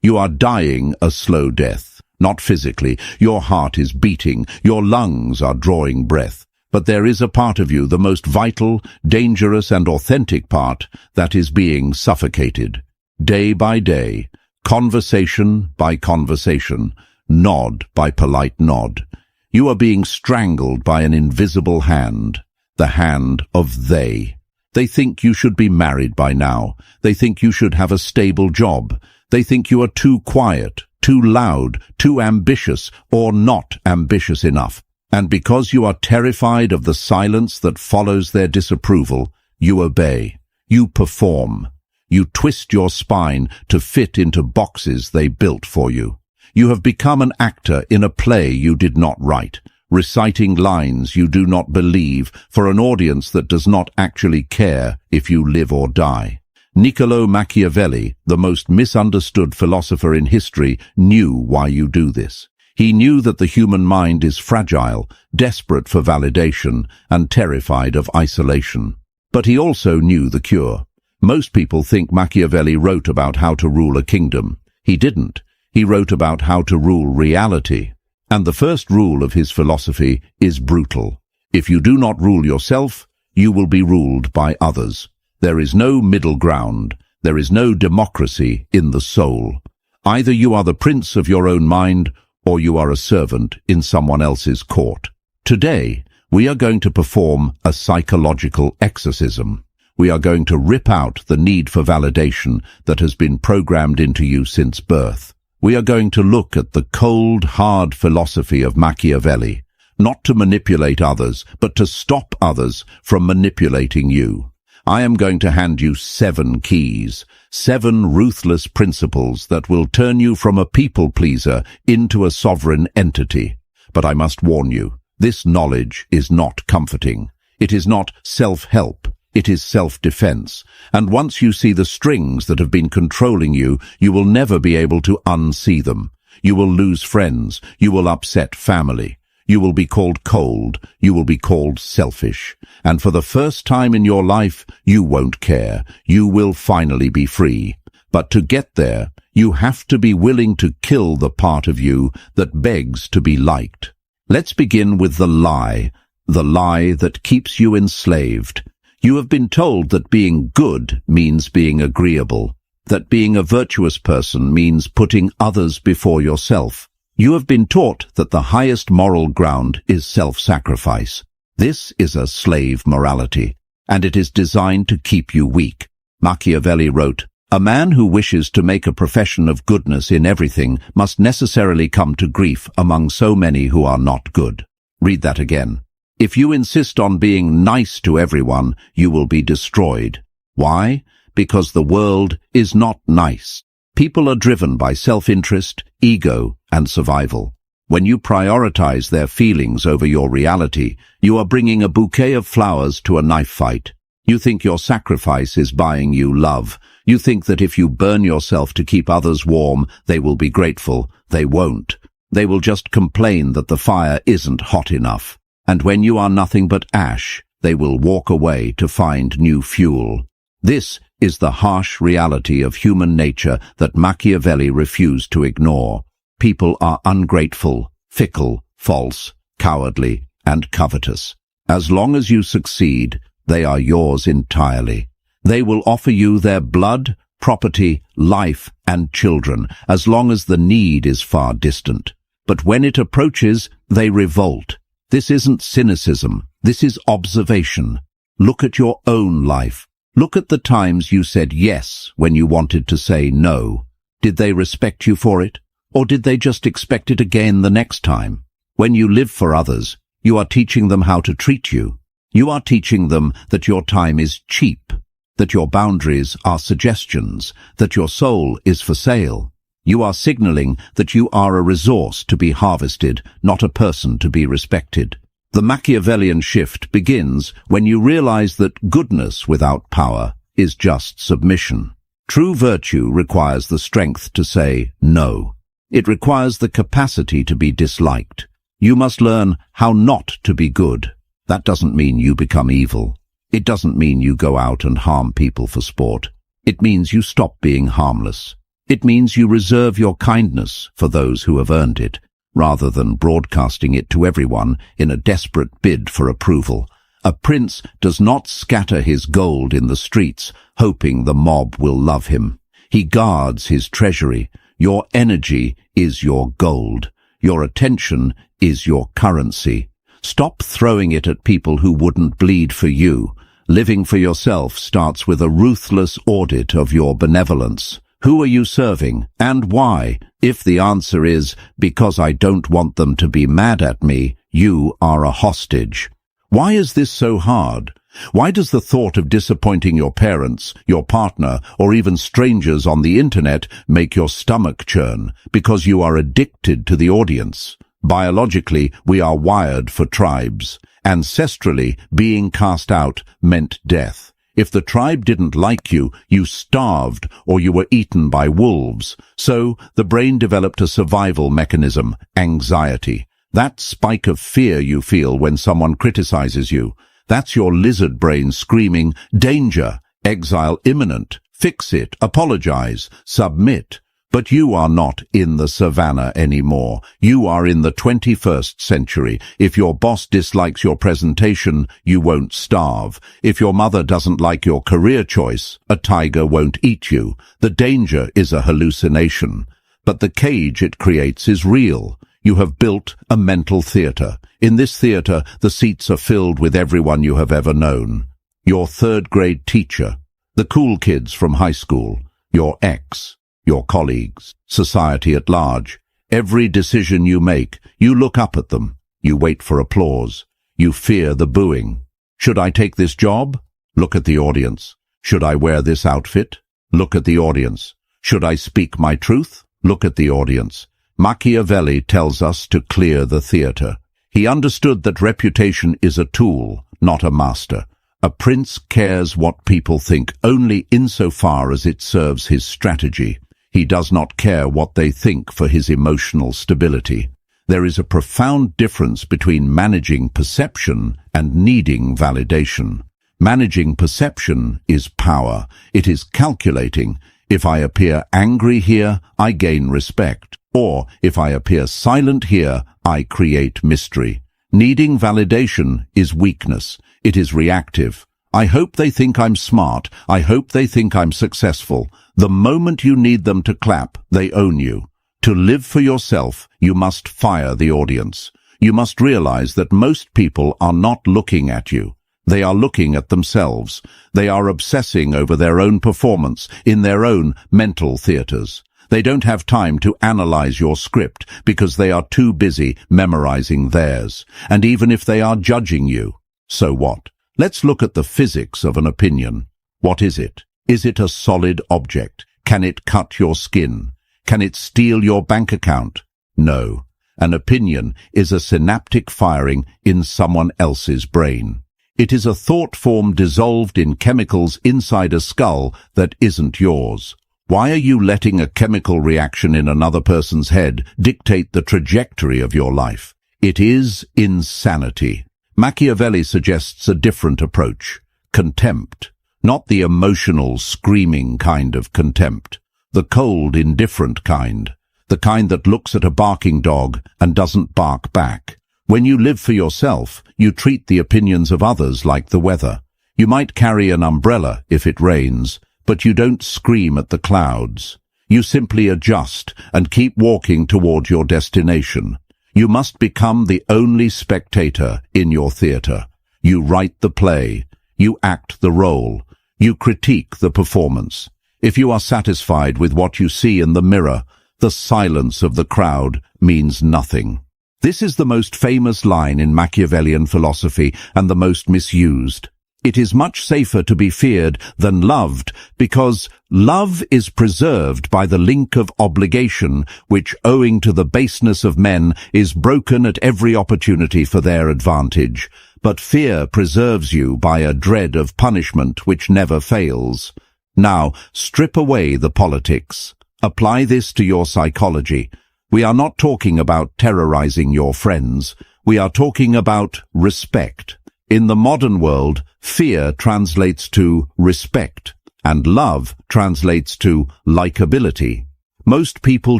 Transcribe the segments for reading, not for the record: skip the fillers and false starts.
You are dying a slow death, not physically. Your heart is beating, your lungs are drawing breath. But there is a part of you, the most vital, dangerous and authentic part, that is being suffocated. Day by day, conversation by conversation, nod by polite nod. You are being strangled by an invisible hand, the hand of they. They think you should be married by now. They think you should have a stable job. They think you are too quiet, too loud, too ambitious, or not ambitious enough. And because you are terrified of the silence that follows their disapproval, you obey. You perform. You twist your spine to fit into boxes they built for you. You have become an actor in a play you did not write, reciting lines you do not believe for an audience that does not actually care if you live or die. Niccolò Machiavelli, the most misunderstood philosopher in history, knew why you do this. He knew that the human mind is fragile, desperate for validation, and terrified of isolation. But he also knew the cure. Most people think Machiavelli wrote about how to rule a kingdom. He didn't. He wrote about how to rule reality. And the first rule of his philosophy is brutal. If you do not rule yourself, you will be ruled by others. There is no middle ground. There is no democracy in the soul. Either you are the prince of your own mind, or you are a servant in someone else's court. Today, we are going to perform a psychological exorcism. We are going to rip out the need for validation that has been programmed into you since birth. We are going to look at the cold, hard philosophy of Machiavelli, not to manipulate others, but to stop others from manipulating you. I am going to hand you 7 keys, 7 ruthless principles that will turn you from a people-pleaser into a sovereign entity. But I must warn you, this knowledge is not comforting. It is not self-help. It is self-defense. And once you see the strings that have been controlling you, you will never be able to unsee them. You will lose friends. You will upset family. You will be called cold. You will be called selfish. And for the first time in your life, you won't care. You will finally be free. But to get there, you have to be willing to kill the part of you that begs to be liked. Let's begin with the lie that keeps you enslaved. You have been told that being good means being agreeable, that being a virtuous person means putting others before yourself. You have been taught that the highest moral ground is self-sacrifice. This is a slave morality, and it is designed to keep you weak. Machiavelli wrote, "A man who wishes to make a profession of goodness in everything must necessarily come to grief among so many who are not good." Read that again. If you insist on being nice to everyone, you will be destroyed. Why? Because the world is not nice. People are driven by self-interest, ego, and survival. When you prioritize their feelings over your reality, you are bringing a bouquet of flowers to a knife fight. You think your sacrifice is buying you love. You think that if you burn yourself to keep others warm, they will be grateful. They won't. They will just complain that the fire isn't hot enough. And when you are nothing but ash, they will walk away to find new fuel. This is the harsh reality of human nature that Machiavelli refused to ignore. People are ungrateful, fickle, false, cowardly, and covetous. As long as you succeed, they are yours entirely. They will offer you their blood, property, life, and children, as long as the need is far distant. But when it approaches, they revolt. This isn't cynicism. This is observation. Look at your own life. Look at the times you said yes when you wanted to say no. Did they respect you for it? Or did they just expect it again the next time? When you live for others, you are teaching them how to treat you. You are teaching them that your time is cheap, that your boundaries are suggestions, that your soul is for sale. You are signaling that you are a resource to be harvested, not a person to be respected. The Machiavellian shift begins when you realize that goodness without power is just submission. True virtue requires the strength to say no. It requires the capacity to be disliked. You must learn how not to be good. That doesn't mean you become evil. It doesn't mean you go out and harm people for sport. It means you stop being harmless. It means you reserve your kindness for those who have earned it, rather than broadcasting it to everyone in a desperate bid for approval. A prince does not scatter his gold in the streets, hoping the mob will love him. He guards his treasury. Your energy is your gold. Your attention is your currency. Stop throwing it at people who wouldn't bleed for you. Living for yourself starts with a ruthless audit of your benevolence. Who are you serving, and why? If the answer is, because I don't want them to be mad at me, you are a hostage. Why is this so hard? Why does the thought of disappointing your parents, your partner, or even strangers on the internet make your stomach churn? Because you are addicted to the audience. Biologically, we are wired for tribes. Ancestrally, being cast out meant death. If the tribe didn't like you, you starved or you were eaten by wolves. So, the brain developed a survival mechanism, anxiety. That spike of fear you feel when someone criticizes you, that's your lizard brain screaming, danger, exile imminent, fix it, apologize, submit. But you are not in the savannah anymore. You are in the 21st century. If your boss dislikes your presentation, you won't starve. If your mother doesn't like your career choice, a tiger won't eat you. The danger is a hallucination. But the cage it creates is real. You have built a mental theater. In this theater, the seats are filled with everyone you have ever known. Your third-grade teacher, the cool kids from high school, your ex, your colleagues, society at large. Every decision you make, you look up at them. You wait for applause. You fear the booing. Should I take this job? Look at the audience. Should I wear this outfit? Look at the audience. Should I speak my truth? Look at the audience. Machiavelli tells us to clear the theater. He understood that reputation is a tool, not a master. A prince cares what people think only insofar as it serves his strategy. He does not care what they think for his emotional stability. There is a profound difference between managing perception and needing validation. Managing perception is power. It is calculating. If I appear angry here, I gain respect. Or, if I appear silent here, I create mystery. Needing validation is weakness. It is reactive. I hope they think I'm smart. I hope they think I'm successful. The moment you need them to clap, they own you. To live for yourself, you must fire the audience. You must realize that most people are not looking at you. They are looking at themselves. They are obsessing over their own performance in their own mental theaters. They don't have time to analyze your script because they are too busy memorizing theirs. And even if they are judging you, so what? Let's look at the physics of an opinion. What is it? Is it a solid object? Can it cut your skin? Can it steal your bank account? No. An opinion is a synaptic firing in someone else's brain. It is a thought form dissolved in chemicals inside a skull that isn't yours. Why are you letting a chemical reaction in another person's head dictate the trajectory of your life? It is insanity. Machiavelli suggests a different approach. Contempt. Not the emotional, screaming kind of contempt. The cold, indifferent kind. The kind that looks at a barking dog and doesn't bark back. When you live for yourself, you treat the opinions of others like the weather. You might carry an umbrella if it rains, but you don't scream at the clouds. You simply adjust and keep walking toward your destination. You must become the only spectator in your theater. You write the play. You act the role. You critique the performance. If you are satisfied with what you see in the mirror, the silence of the crowd means nothing. This is the most famous line in Machiavellian philosophy and the most misused. It is much safer to be feared than loved because love is preserved by the link of obligation which, owing to the baseness of men, is broken at every opportunity for their advantage. But fear preserves you by a dread of punishment which never fails. Now, strip away the politics. Apply this to your psychology. We are not talking about terrorizing your friends. We are talking about respect. In the modern world, fear translates to respect, and love translates to likability. Most people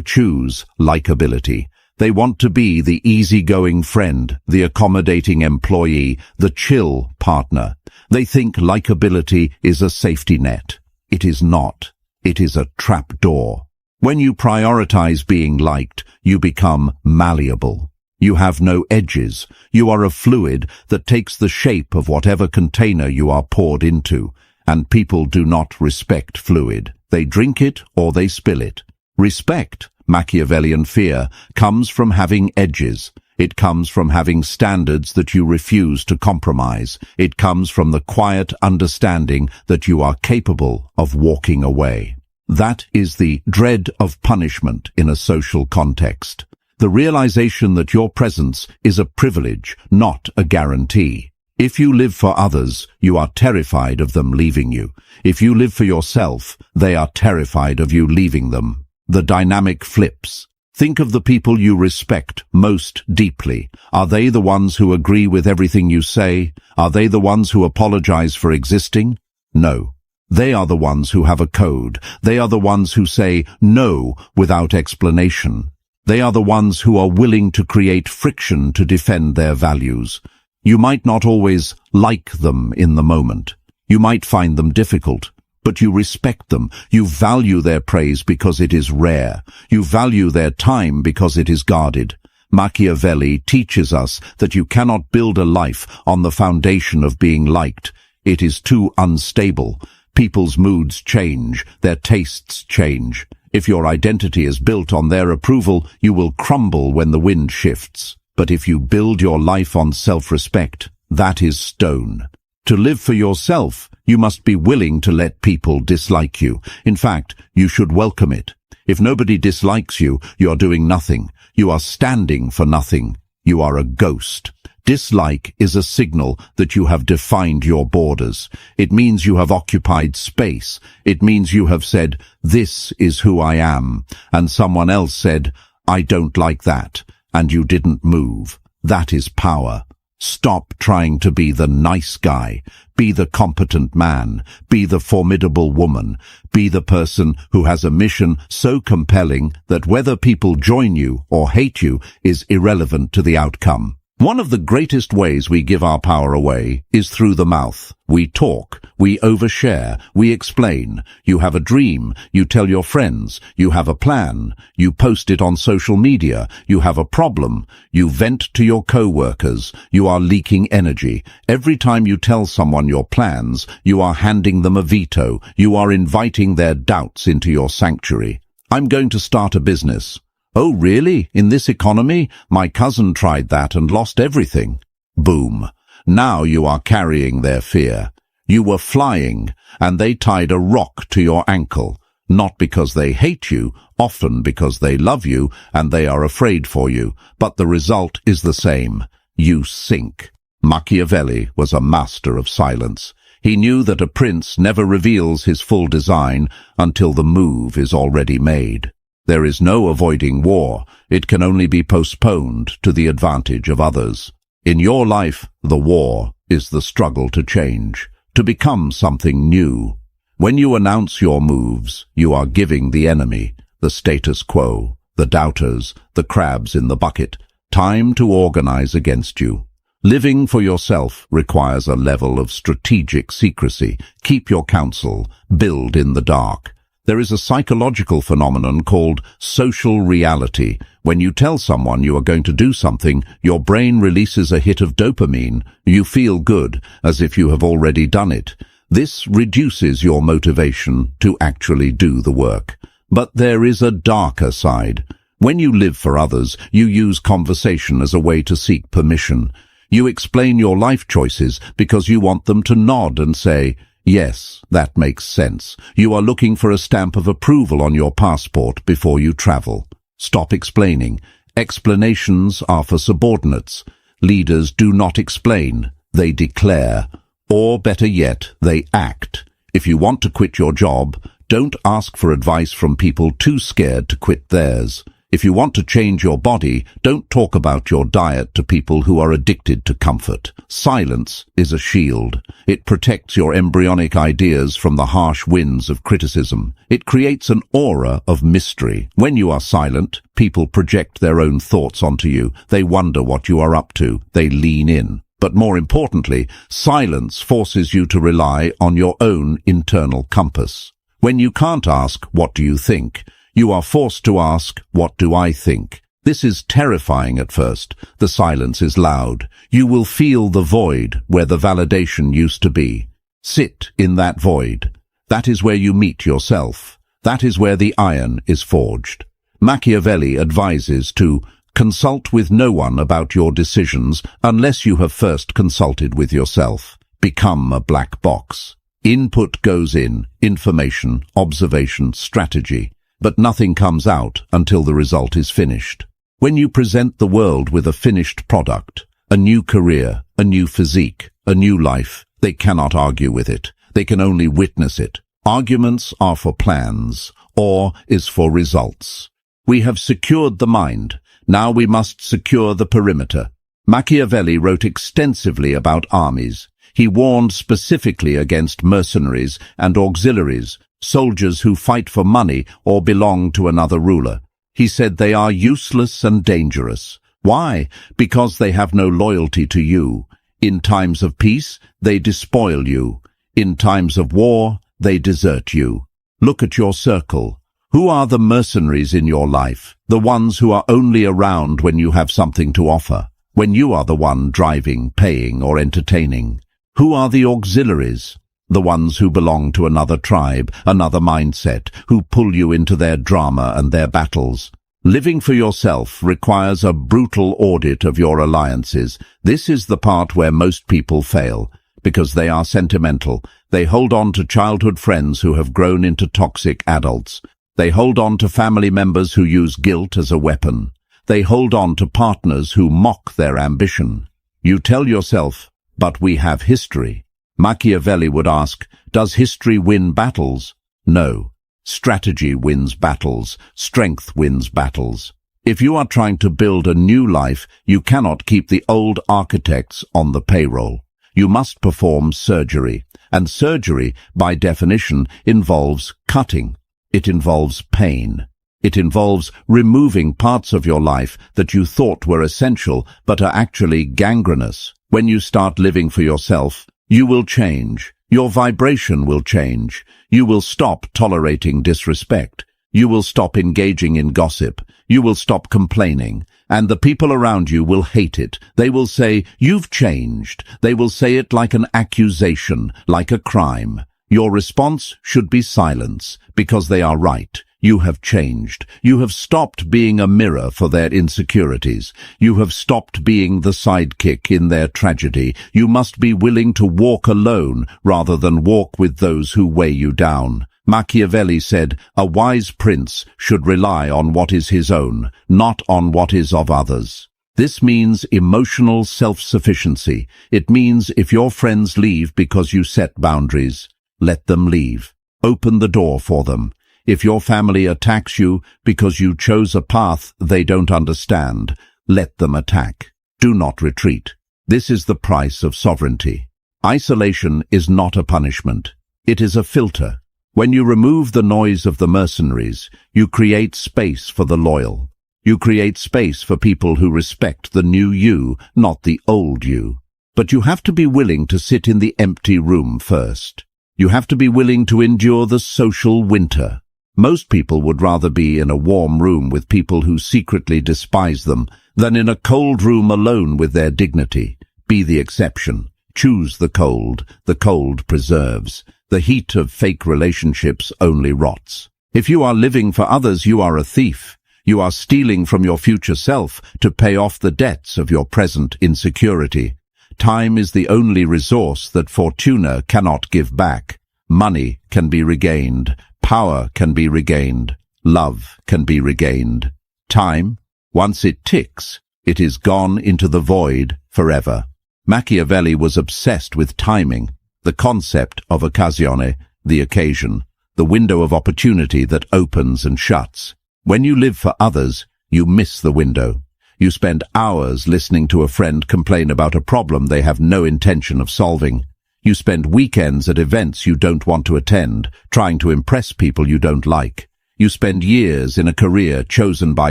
choose likability. They want to be the easygoing friend, the accommodating employee, the chill partner. They think likability is a safety net. It is not. It is a trapdoor. When you prioritize being liked, you become malleable. You have no edges. You are a fluid that takes the shape of whatever container you are poured into. And people do not respect fluid. They drink it or they spill it. Respect, Machiavellian fear, comes from having edges. It comes from having standards that you refuse to compromise. It comes from the quiet understanding that you are capable of walking away. That is the dread of punishment in a social context. The realization that your presence is a privilege, not a guarantee. If you live for others, you are terrified of them leaving you. If you live for yourself, they are terrified of you leaving them. The dynamic flips. Think of the people you respect most deeply. Are they the ones who agree with everything you say? Are they the ones who apologize for existing? No. They are the ones who have a code. They are the ones who say no without explanation. They are the ones who are willing to create friction to defend their values. You might not always like them in the moment. You might find them difficult. But you respect them. You value their praise because it is rare. You value their time because it is guarded. Machiavelli teaches us that you cannot build a life on the foundation of being liked. It is too unstable. People's moods change. Their tastes change. If your identity is built on their approval, you will crumble when the wind shifts. But if you build your life on self-respect, that is stone. To live for yourself, you must be willing to let people dislike you. In fact, you should welcome it. If nobody dislikes you, you are doing nothing. You are standing for nothing. You are a ghost. Dislike is a signal that you have defined your borders. It means you have occupied space. It means you have said, "This is who I am," and someone else said, "I don't like that," and you didn't move. That is power. Stop trying to be the nice guy. Be the competent man. Be the formidable woman. Be the person who has a mission so compelling that whether people join you or hate you is irrelevant to the outcome. One of the greatest ways we give our power away is through the mouth. We talk, we overshare, we explain. You have a dream, you tell your friends, you have a plan, you post it on social media, you have a problem, you vent to your co-workers, you are leaking energy. Every time you tell someone your plans, you are handing them a veto, you are inviting their doubts into your sanctuary. I'm going to start a business. Oh, really? In this economy? My cousin tried that and lost everything. Boom. Now you are carrying their fear. You were flying, and they tied a rock to your ankle, not because they hate you, often because they love you and they are afraid for you, but the result is the same. You sink. Machiavelli was a master of silence. He knew that a prince never reveals his full design until the move is already made. There is no avoiding war. It can only be postponed to the advantage of others. In your life, the war is the struggle to change, to become something new. When you announce your moves, you are giving the enemy, the status quo, the doubters, the crabs in the bucket, time to organize against you. Living for yourself requires a level of strategic secrecy. Keep your counsel. Build in the dark. There is a psychological phenomenon called social reality. When you tell someone you are going to do something, your brain releases a hit of dopamine. You feel good, as if you have already done it. This reduces your motivation to actually do the work. But there is a darker side. When you live for others, you use conversation as a way to seek permission. You explain your life choices because you want them to nod and say, "Yes, that makes sense." You are looking for a stamp of approval on your passport before you travel. Stop explaining. Explanations are for subordinates. Leaders do not explain. They declare. Or better yet, they act. If you want to quit your job, don't ask for advice from people too scared to quit theirs. If you want to change your body, don't talk about your diet to people who are addicted to comfort. Silence is a shield. It protects your embryonic ideas from the harsh winds of criticism. It creates an aura of mystery. When you are silent, people project their own thoughts onto you. They wonder what you are up to. They lean in. But more importantly, silence forces you to rely on your own internal compass. When you can't ask, "What do you think?" you are forced to ask, "What do I think?" This is terrifying at first. The silence is loud. You will feel the void where the validation used to be. Sit in that void. That is where you meet yourself. That is where the iron is forged. Machiavelli advises to consult with no one about your decisions unless you have first consulted with yourself. Become a black box. Input goes in, information, observation, strategy, but nothing comes out until the result is finished. When you present the world with a finished product, a new career, a new physique, a new life, they cannot argue with it. They can only witness it. Arguments are for plans, or is for results. We have secured the mind. Now we must secure the perimeter. Machiavelli wrote extensively about armies. He warned specifically against mercenaries and auxiliaries, soldiers who fight for money or belong to another ruler. He said they are useless and dangerous. Why? Because they have no loyalty to you. In times of peace, they despoil you. In times of war, they desert you. Look at your circle. Who are the mercenaries in your life? The ones who are only around when you have something to offer, when you are the one driving, paying, or entertaining. Who are the auxiliaries? The ones who belong to another tribe, another mindset, who pull you into their drama and their battles. Living for yourself requires a brutal audit of your alliances. This is the part where most people fail, because they are sentimental. They hold on to childhood friends who have grown into toxic adults. They hold on to family members who use guilt as a weapon. They hold on to partners who mock their ambition. You tell yourself, "But we have history." Machiavelli would ask, does history win battles? No. Strategy wins battles. Strength wins battles. If you are trying to build a new life, you cannot keep the old architects on the payroll. You must perform surgery. And surgery, by definition, involves cutting. It involves pain. It involves removing parts of your life that you thought were essential but are actually gangrenous. When you start living for yourself, you will change. Your vibration will change. You will stop tolerating disrespect. You will stop engaging in gossip. You will stop complaining. And the people around you will hate it. They will say, "You've changed." They will say it like an accusation, like a crime. Your response should be silence, because they are right. You have changed. You have stopped being a mirror for their insecurities. You have stopped being the sidekick in their tragedy. You must be willing to walk alone rather than walk with those who weigh you down. Machiavelli said, "A wise prince should rely on what is his own, not on what is of others." This means emotional self-sufficiency. It means if your friends leave because you set boundaries, let them leave. Open the door for them. If your family attacks you because you chose a path they don't understand, let them attack. Do not retreat. This is the price of sovereignty. Isolation is not a punishment. It is a filter. When you remove the noise of the mercenaries, you create space for the loyal. You create space for people who respect the new you, not the old you. But you have to be willing to sit in the empty room first. You have to be willing to endure the social winter. Most people would rather be in a warm room with people who secretly despise them than in a cold room alone with their dignity. Be the exception. Choose the cold. The cold preserves. The heat of fake relationships only rots. If you are living for others, you are a thief. You are stealing from your future self to pay off the debts of your present insecurity. Time is the only resource that Fortuna cannot give back. Money can be regained. Power can be regained. Love can be regained. Time, once it ticks, it is gone into the void forever. Machiavelli was obsessed with timing, the concept of occasione, the occasion, the window of opportunity that opens and shuts. When you live for others, You miss the window. You spend hours listening to a friend complain about a problem they have no intention of solving. You spend weekends at events you don't want to attend, trying to impress people you don't like. You spend years in a career chosen by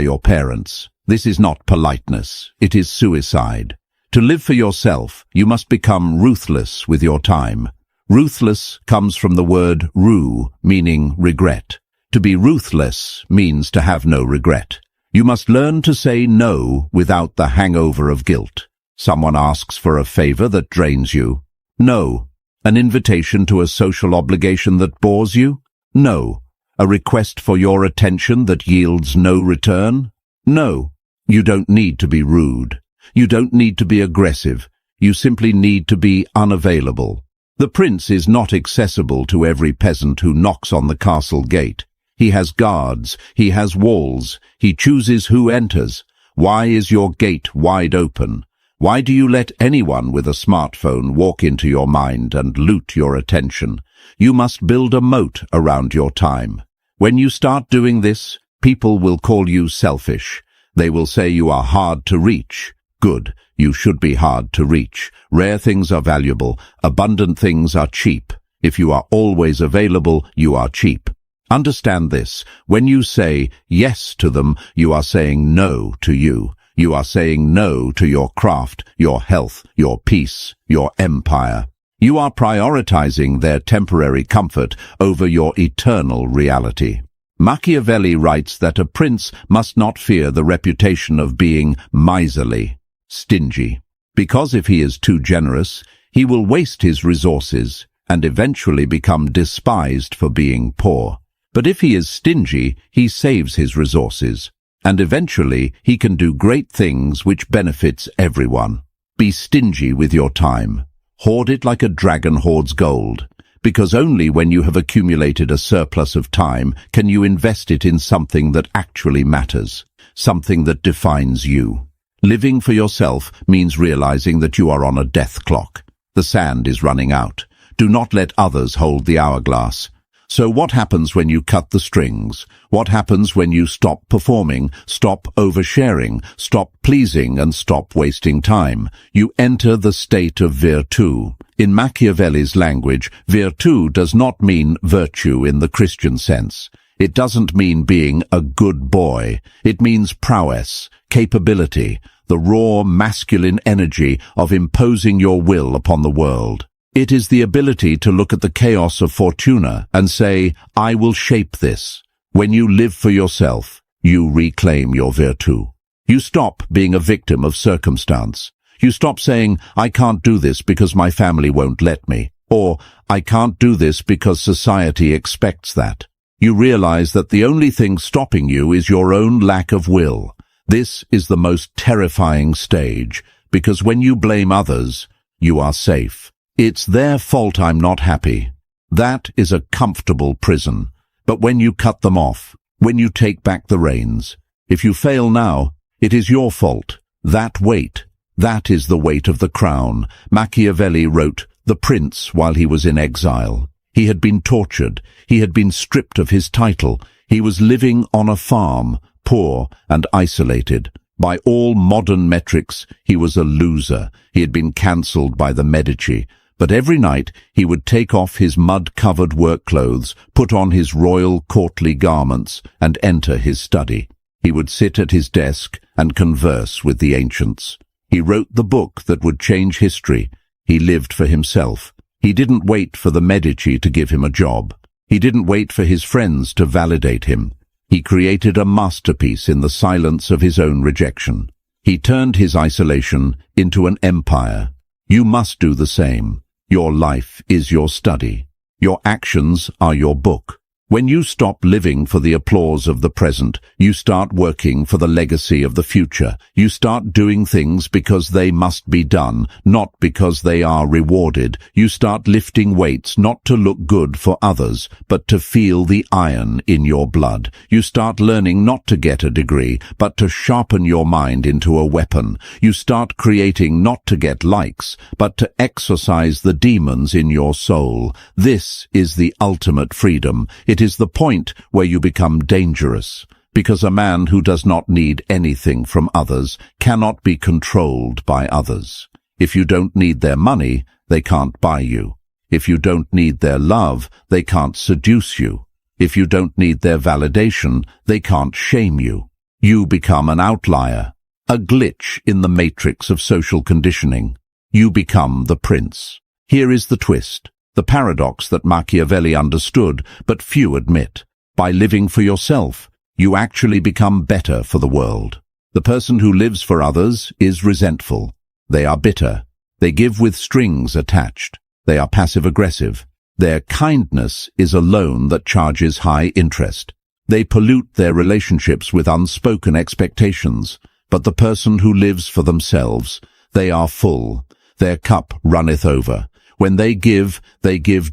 your parents. This is not politeness. It is suicide. To live for yourself, you must become ruthless with your time. Ruthless comes from the word rue, meaning regret. To be ruthless means to have no regret. You must learn to say no without the hangover of guilt. Someone asks for a favor that drains you. No. An invitation to a social obligation that bores you? No. A request for your attention that yields no return? No. You don't need to be rude. You don't need to be aggressive. You simply need to be unavailable. The prince is not accessible to every peasant who knocks on the castle gate. He has guards. He has walls. He chooses who enters. Why is your gate wide open? Why do you let anyone with a smartphone walk into your mind and loot your attention? You must build a moat around your time. When you start doing this, people will call you selfish. They will say you are hard to reach. Good. You should be hard to reach. Rare things are valuable. Abundant things are cheap. If you are always available, you are cheap. Understand this. When you say yes to them, you are saying no to you. You are saying no to your craft, your health, your peace, your empire. You are prioritizing their temporary comfort over your eternal reality. Machiavelli writes that a prince must not fear the reputation of being miserly, stingy, because if he is too generous, he will waste his resources and eventually become despised for being poor. But if he is stingy, he saves his resources, and eventually he can do great things which benefits everyone. Be stingy with your time. Hoard it like a dragon hoards gold, because only when you have accumulated a surplus of time can you invest it in something that actually matters, something that defines you. Living for yourself means realizing that you are on a death clock. The sand is running out. Do not let others hold the hourglass. So what happens when you cut the strings? What happens when you stop performing, stop oversharing, stop pleasing, and stop wasting time? You enter the state of virtù. In Machiavelli's language, virtù does not mean virtue in the Christian sense. It doesn't mean being a good boy. It means prowess, capability, the raw masculine energy of imposing your will upon the world. It is the ability to look at the chaos of fortuna and say, I will shape this. When you live for yourself, you reclaim your virtù. You stop being a victim of circumstance. You stop saying, I can't do this because my family won't let me, or I can't do this because society expects that. You realize that the only thing stopping you is your own lack of will. This is the most terrifying stage, because when you blame others, you are safe. It's their fault I'm not happy. That is a comfortable prison. But when you cut them off, when you take back the reins, if you fail now, it is your fault. That weight, that is the weight of the crown. Machiavelli wrote The Prince while he was in exile. He had been tortured. He had been stripped of his title. He was living on a farm, poor and isolated. By all modern metrics, he was a loser. He had been cancelled by the Medici. But every night he would take off his mud-covered work clothes, put on his royal courtly garments, and enter his study. He would sit at his desk and converse with the ancients. He wrote the book that would change history. He lived for himself. He didn't wait for the Medici to give him a job. He didn't wait for his friends to validate him. He created a masterpiece in the silence of his own rejection. He turned his isolation into an empire. You must do the same. Your life is your study. Your actions are your book. When you stop living for the applause of the present, you start working for the legacy of the future. You start doing things because they must be done, not because they are rewarded. You start lifting weights not to look good for others, but to feel the iron in your blood. You start learning not to get a degree, but to sharpen your mind into a weapon. You start creating not to get likes, but to exorcise the demons in your soul. This is the ultimate freedom. It is the point where you become dangerous. because a man who does not need anything from others cannot be controlled by others. If you don't need their money, they can't buy you. If you don't need their love, they can't seduce you. If you don't need their validation, they can't shame you. You become an outlier, a glitch in the matrix of social conditioning. You become the prince. Here is the twist, the paradox that Machiavelli understood, but few admit. By living for yourself, you actually become better for the world. The person who lives for others is resentful. They are bitter. They give with strings attached. They are passive-aggressive. Their kindness is a loan that charges high interest. They pollute their relationships with unspoken expectations. But the person who lives for themselves, they are full. Their cup runneth over. When they give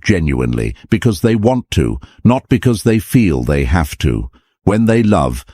genuinely, because they want to, not because they feel they have to. When they love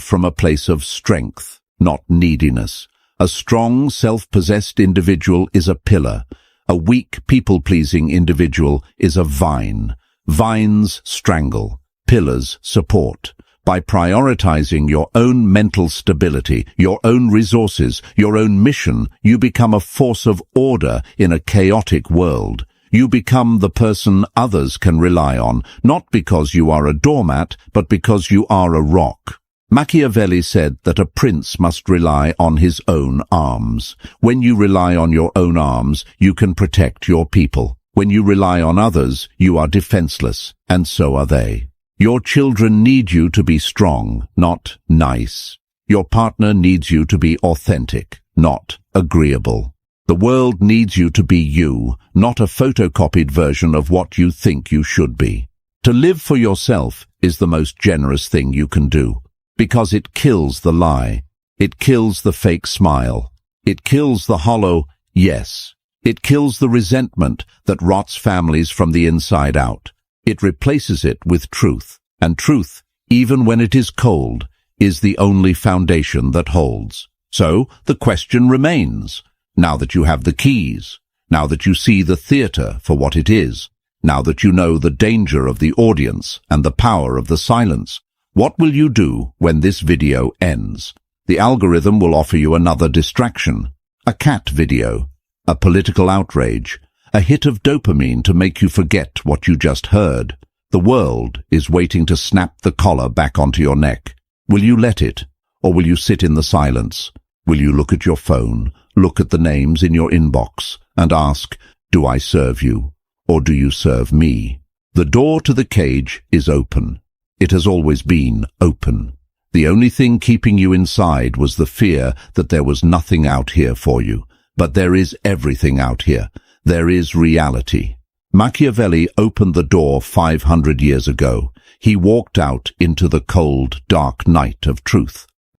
from a place of strength, not neediness. A strong, self-possessed individual is a pillar. A weak, people-pleasing individual is a vine. Vines strangle, pillars support. By prioritizing your own mental stability, your own resources, your own mission, you become a force of order in a chaotic world. You become the person others can rely on, not because you are a doormat, but because you are a rock. Machiavelli said that a prince must rely on his own arms. When you rely on your own arms, you can protect your people. When you rely on others, you are defenseless, and so are they. Your children need you to be strong, not nice. Your partner needs you to be authentic, not agreeable. The world needs you to be you, not a photocopied version of what you think you should be. To live for yourself is the most generous thing you can do, because it kills the lie. It kills the fake smile. It kills the hollow yes. It kills the resentment that rots families from the inside out. It replaces it with truth, and truth, even when it is cold, is the only foundation that holds. So the question remains, now that you have the keys, now that you see the theater for what it is, now that you know the danger of the audience and the power of the silence, what will you do when this video ends? The algorithm will offer you another distraction, a cat video, a political outrage, a hit of dopamine to make you forget what you just heard. The world is waiting to snap the collar back onto your neck. Will you let it, or will you sit in the silence? Will you look at your phone, look at the names in your inbox, and ask, do I serve you, or do you serve me? The door to the cage is open. It has always been open. The only thing keeping you inside was the fear that there was nothing out here for you. But there is everything out here. There is reality. Machiavelli opened the door 500 years ago. He walked out into the cold, dark night of truth.